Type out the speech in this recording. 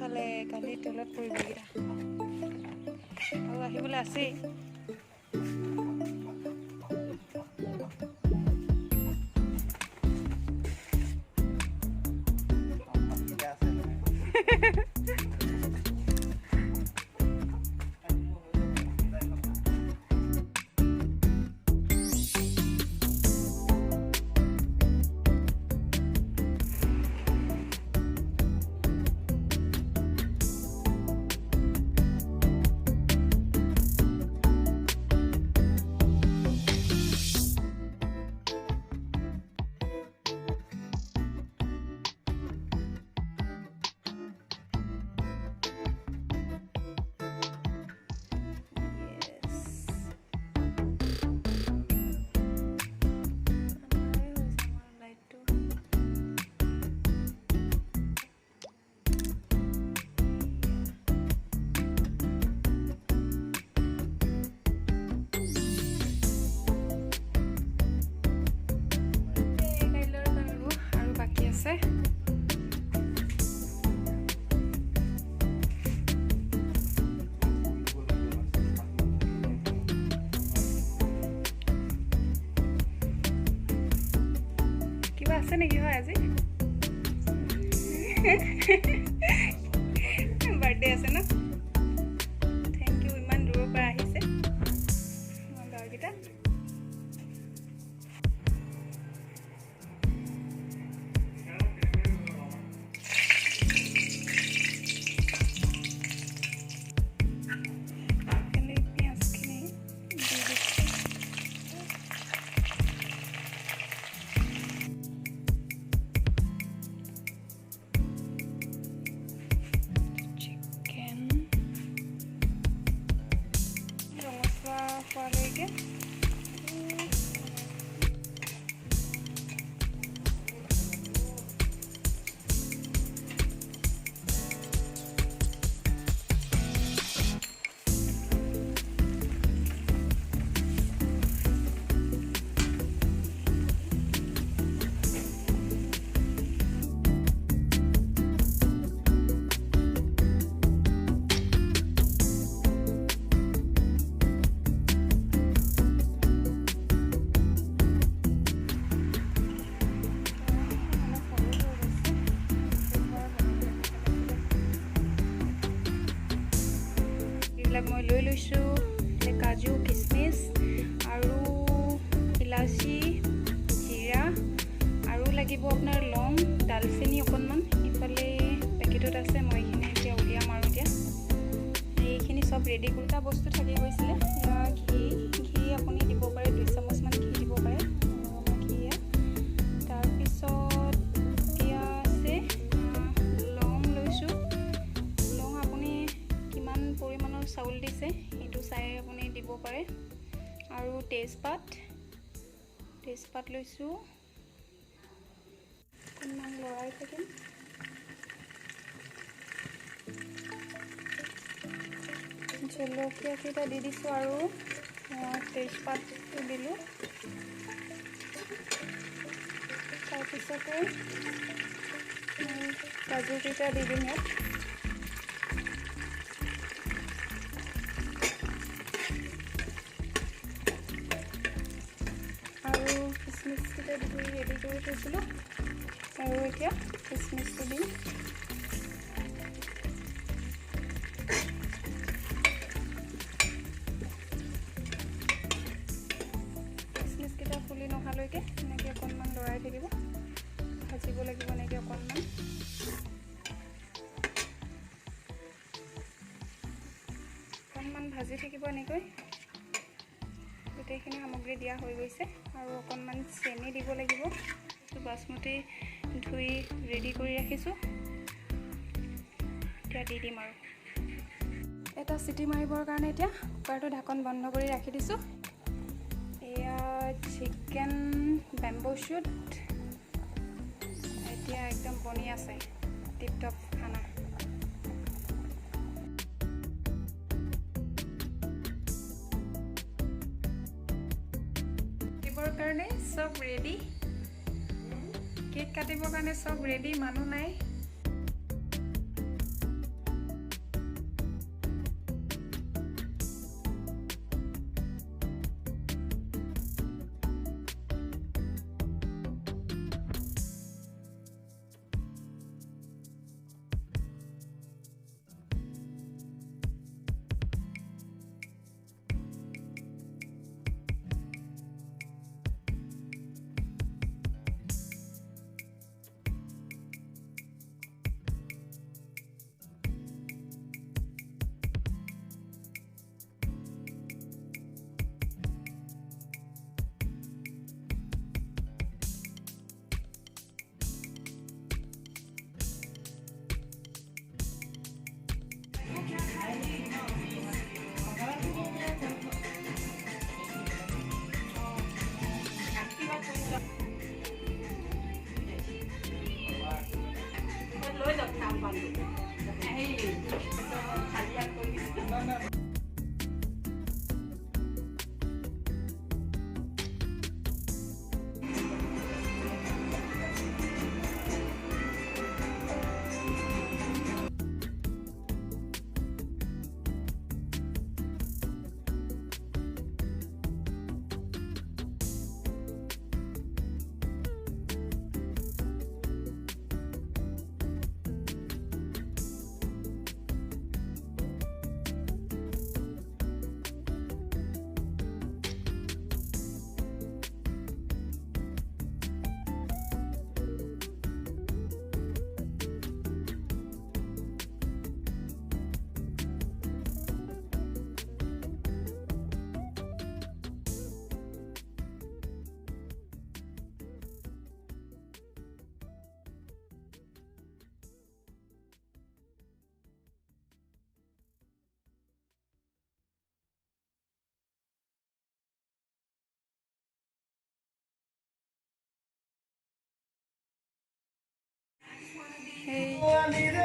সোনকালে কালি তলত পৰিবগৈ আৰু আহিবলৈ আছেই আছে নেকি হয় আজি বাৰ্থডে আছে ন থেংক ইউ ইমান দূৰৰ পৰা আহিছে গাঁৱৰকেইটা খোৱালৈকে মই লৈ লৈছোঁ কাজু কিচমিচ আৰু ইলাচি জিৰা আৰু লাগিব আপোনাৰ লং ডালচেনি অকণমান ইফালে পেকেটত আছে মই এইখিনি এতিয়া উলিয়াম আৰু এতিয়া এইখিনি চব ৰেডি কৰি এটা বস্তু থাকি গৈছিলে ঘি আপুনি দিব পাৰে 2 চামুচমান ঘি দিব পাৰে ঘিয়া তাৰপিছত এতিয়া আছে লং লৈছোঁ লং আপুনি কিমান পৰিমাণৰ চাউল দিছে সেইটো চাই আপুনি দিব পাৰে আৰু তেজপাত লৈছোঁ অকণমান লৰাই থাকিম জলকীয়া কেইটা দি দিছোঁ আৰু তেজপাতটো দিলোঁ তাৰপিছতে কাজুকেইটা দি দিম ইয়াত আৰু কিচমিচকেইটা দি ৰেডি কৰি থৈছিলোঁ আৰু এতিয়া কিচমিচটো দিম কিচমিচকেইটা ফুলি নহালৈকে এনেকৈ অকণমান লৰাই থাকিব ভাজিব লাগিব এনেকৈ অকণমান ভাজি থাকিব এনেকৈ গোটেইখিনি সামগ্ৰী দিয়া হৈ গৈছে আৰু অকণমান চেনি দিব লাগিব বাসমতি ধুই ৰেডি কৰি ৰাখিছোঁ এতিয়া দি দিম আৰু এটা চিটি মাৰিবৰ কাৰণে এতিয়া কুকাৰটো ঢাকন বন্ধ কৰি ৰাখি দিছোঁ এয়া চিকেন বেম্বো শ্বুট এতিয়া একদম বনি আছে টিপ টপ খানা কাৰণে সব ৰেডি কেক কাটিবৰ কাৰণে সব ৰেডি মানুহ নাই লৈ যাওক কাম পালোঁ সেই হাজিৰা কৰি Hey.